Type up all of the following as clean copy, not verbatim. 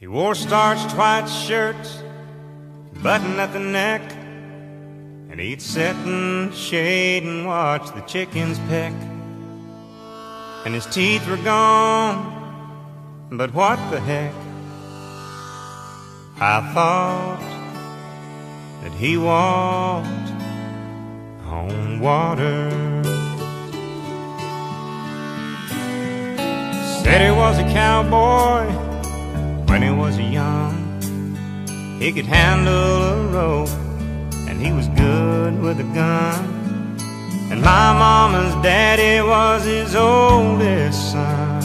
He wore starched white shirts, button at the neck, and he'd sit in the shade and watch the chickens peck. And his teeth were gone, but what the heck? I thought that he walked on water. Said he was a cowboy when he was young. He could handle a rope and he was good with a gun. And my mama's daddy was his oldest son.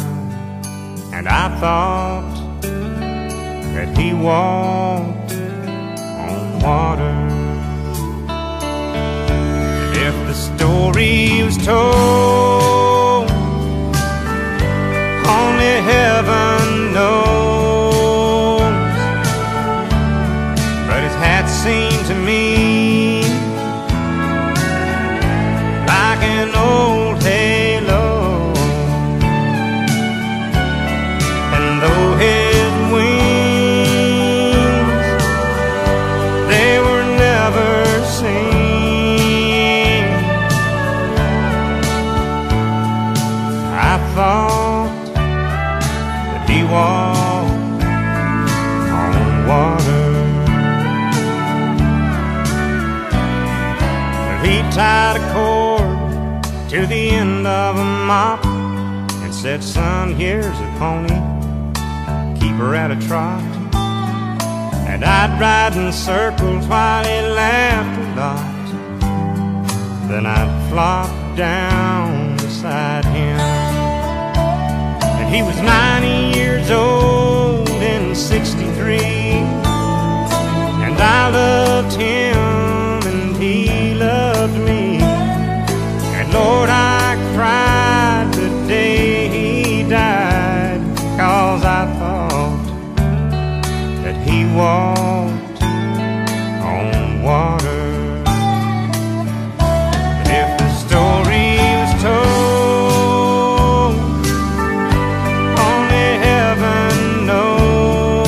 And I thought that he walked on water. And if the story was told, only heaven knows. But his hat seemed to me like an old halo, and though his wings, they were never seen, I thought that he walked on water. He tied a cord to the end of a mop and said, "Son, here's a pony, keep her at a trot." And I'd ride in circles while he laughed a lot. Then I'd flop down beside him. And he was 90 years old in '63, and I loved him and he loved me. And Lord, I cried the day he died, 'cause I thought that he walked on water. And if the story was told, only heaven knows.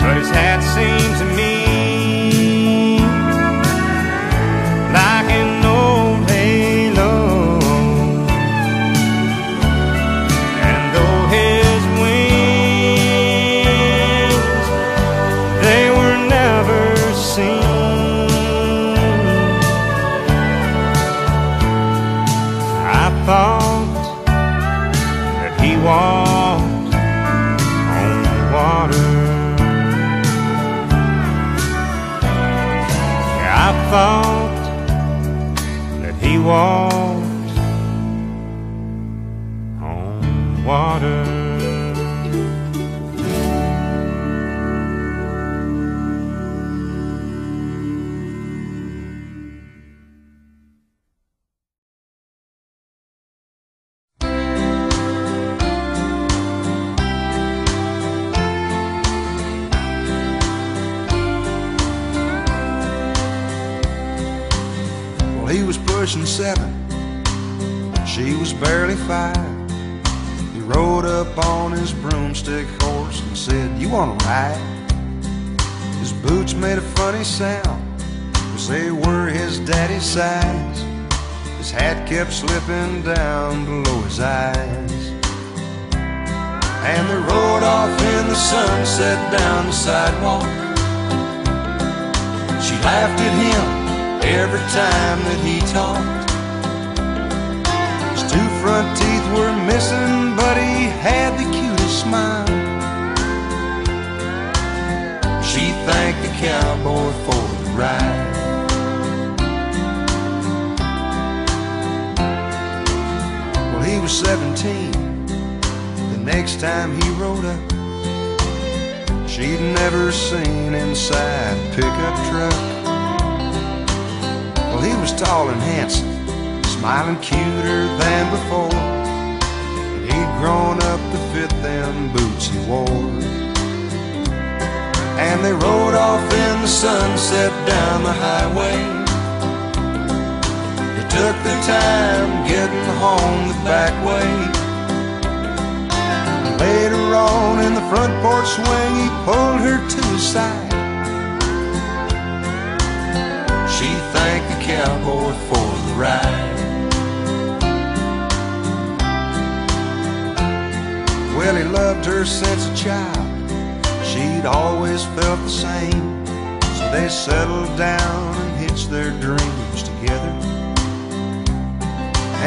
But his hat seemed to me like an old halo, and though his wings, they were never seen, I thought that he walked on water. I thought that he walked on water. Well, he was pushing 7, she was barely 5. He rode up on his broomstick horse and said, "You wanna ride?" His boots made a funny sound, 'cause they were his daddy's size. His hat kept slipping down below his eyes. And they rode off in the sunset down the sidewalk. She laughed at him every time that he talked. His 2 front teeth were missing, but he had the cutest smile. She thanked the cowboy for the ride. Well, he was 17 the next time he rode up. She'd never seen inside a pickup truck. Well, he was tall and handsome, smiling cuter than before, and he'd grown up to fit them boots he wore. And they rode off in the sunset down the highway. They took their time getting home the back way. Later front porch swing, he pulled her to his side. She thanked the cowboy for the ride. Well, he loved her since a child. She'd always felt the same. So they settled down and hitched their dreams together.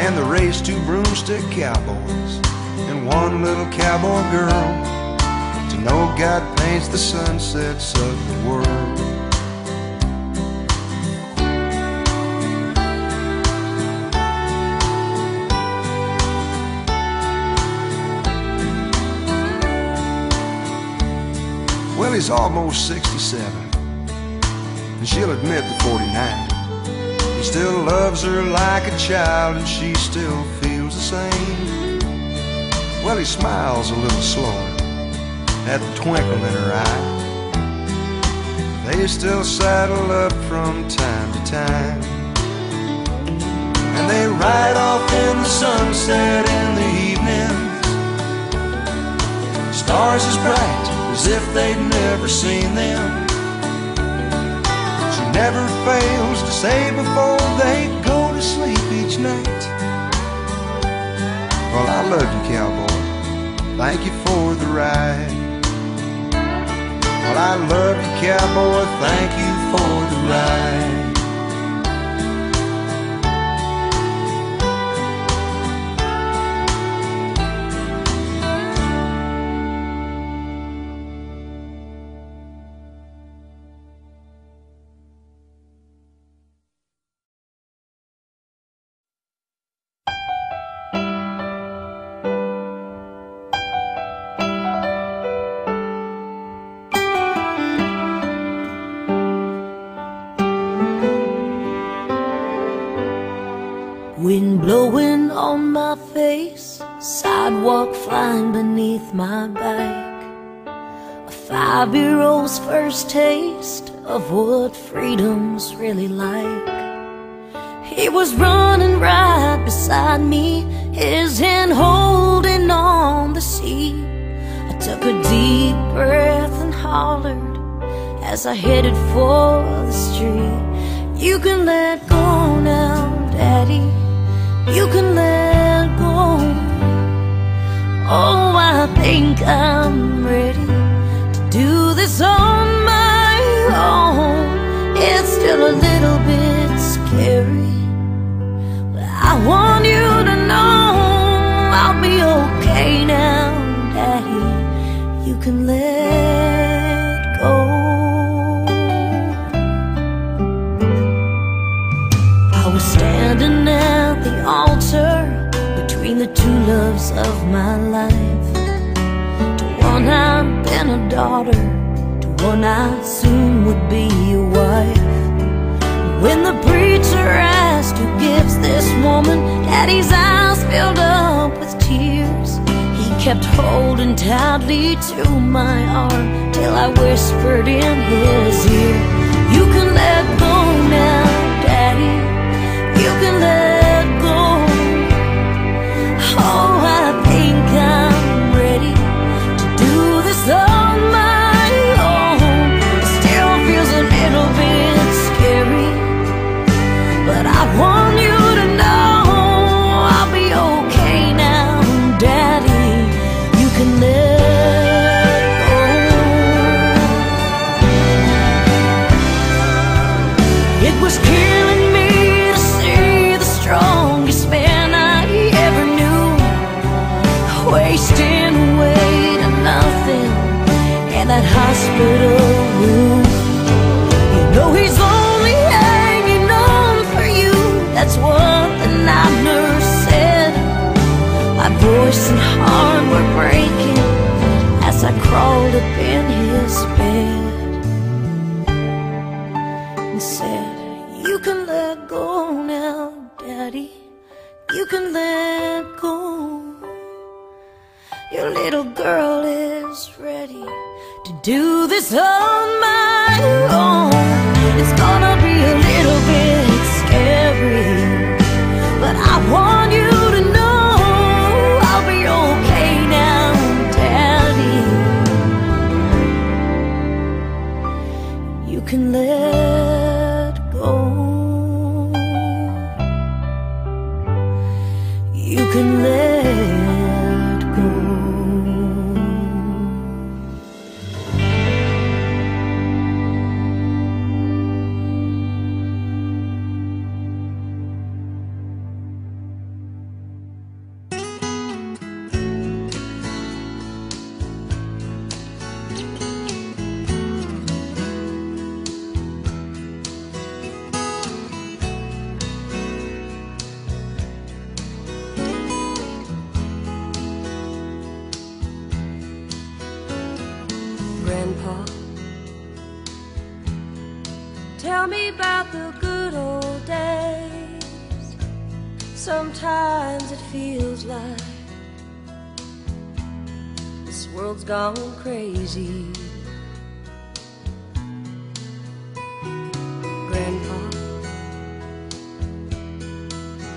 And they raised two broomstick cowboys and one little cowboy girl, to know God paints the sunsets of the world. Well, he's almost 67, and she'll admit the 49. He still loves her like a child, and she still feels the same. Well, he smiles a little slower at the twinkle in her eye. They still saddle up from time to time, and they ride off in the sunset in the evenings. Stars as bright as if they'd never seen them. She never fails to say before they go to sleep each night, well, I love you, cowboy, thank you for the ride. Well, I love you, cowboy, thank you for the ride. Wind blowing on my face, sidewalk flying beneath my back. A 5-year-old's first taste of what freedom's really like. He was running right beside me, his hand holding on the seat. I took a deep breath and hollered as I headed for the street. You can let go now, Daddy, you can let go. Oh, I think I'm ready to do this on my own. It's still a little bit scary, but I want you to know I'll be okay now, Daddy, you can let go. I was standing at the altar between the two loves of my life. To one I'd been a daughter, to one I soon would be a wife. When the preacher asked who gives this woman, Daddy's eyes filled up with tears. He kept holding tightly to my arm till I whispered in his ear, you can let go now, Daddy, you can let go. Oh, I think I'm ready to do this on my own. It still feels a little bit scary, but I want you to know I'll be okay now, Daddy, you can let go. It was killing me to see the strongest man I ever knew wasting away to nothing in that hospital room. You know he's only hanging on for you, that's what the night nurse said. My voice and heart were breaking as I crawled up in his bed and said, you can let go now, Daddy, you can let go. Your little girl is ready to do this on my own. It's gonna be a little bit scary, but I want you to know I'll be okay now, Daddy, Grandpa, tell me about the good old days. Sometimes it feels like this world's gone crazy. Grandpa,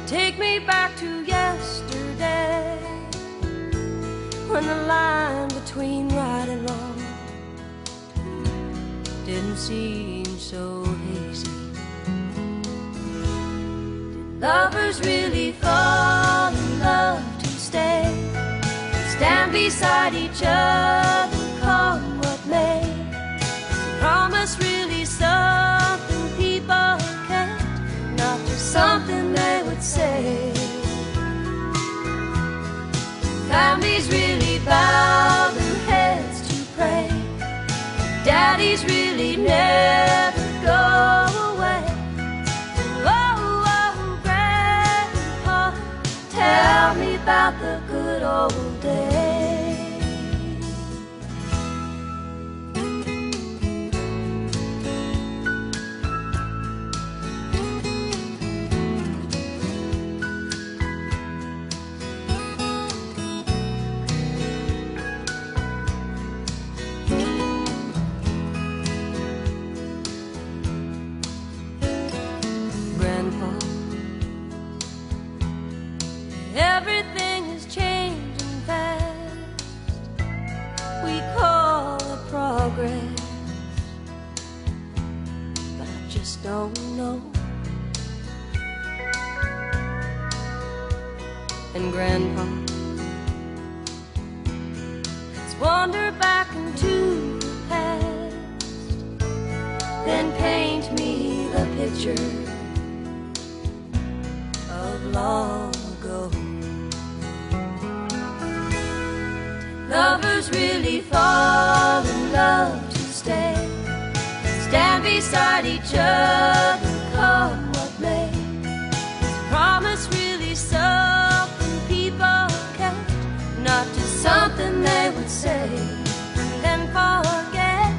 take me back to yesterday, when the line between right and wrong didn't seem so hazy. Did lovers really fall in love to stay, stand beside each other, come what may? Is promise really something people can't, not just something they would say? Families really bow their heads to pray, daddies really never go away. Oh, oh, Grandpa, tell me about the good old days. Everything is changing fast, we call it progress, but I just don't know. And Grandpa, let's wander back into the past, then paint me the picture of long ago. Lovers really fall in love to stay, stand beside each other, come what may? Is promise really something people can't, not just something they would say and then forget?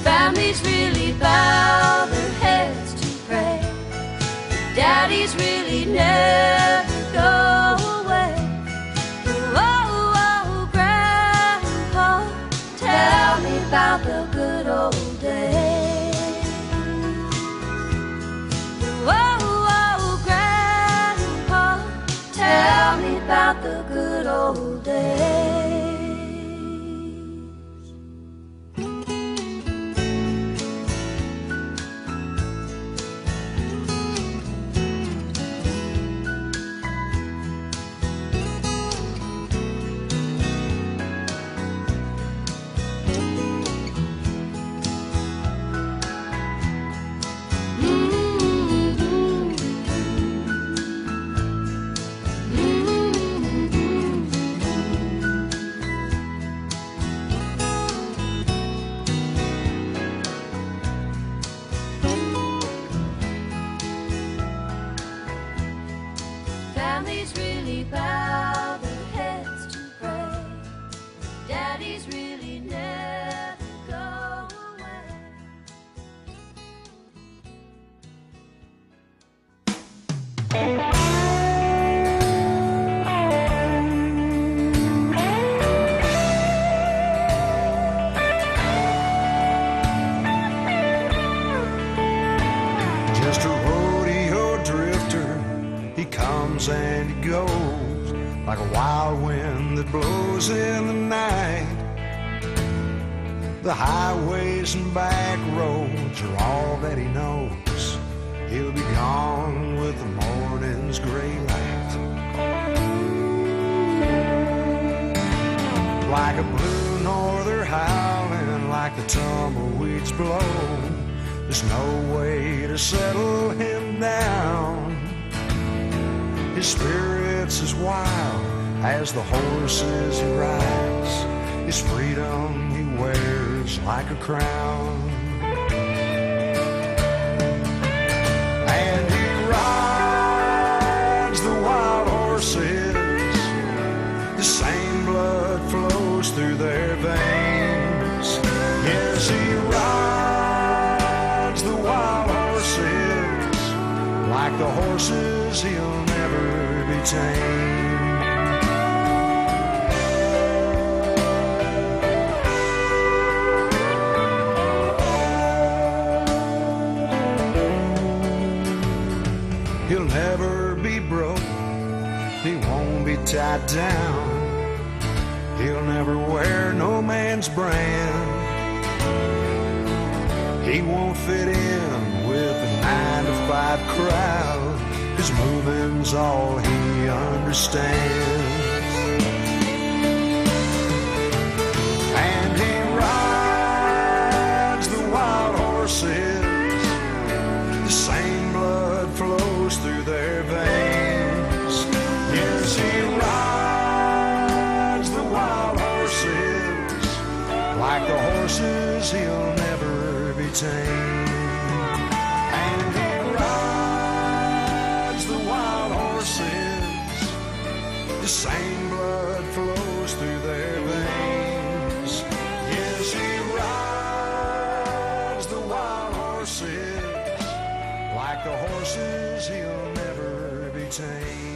Families really bow their heads to pray, daddies really never go away. Tell me about the good old days. Oh, oh, Grandpa, tell me about the good old days. Families really bow their heads to pray, daddies really never go away. Just a rodeo drifter, he comes and he goes like a wild wind that blows in the night. The highways and back roads are all that he knows. He'll be gone with the morning's gray light. Like a blue norther howling, like the tumbleweeds blow, there's no way to settle him down. His spirit's as wild as the horses he rides. His freedom he wears like a crown. And he rides the wild horses, the same blood flows through their veins. Yes, he rides the wild horses. Like the horses, he'll never be tamed. He'll never be broke, he won't be tied down. He'll never wear no man's brand. He won't fit in with the 9-to-5 crowd. His moving's all he understands. And he rides the wild horses. The same blood flows through their veins. Yes, he rides the wild horses. Like the horses, he'll never be tamed. And he rides the wild horses. The same blood flows through their veins. Yes, he rides the wild horses. Like the horses, he'll never be tamed.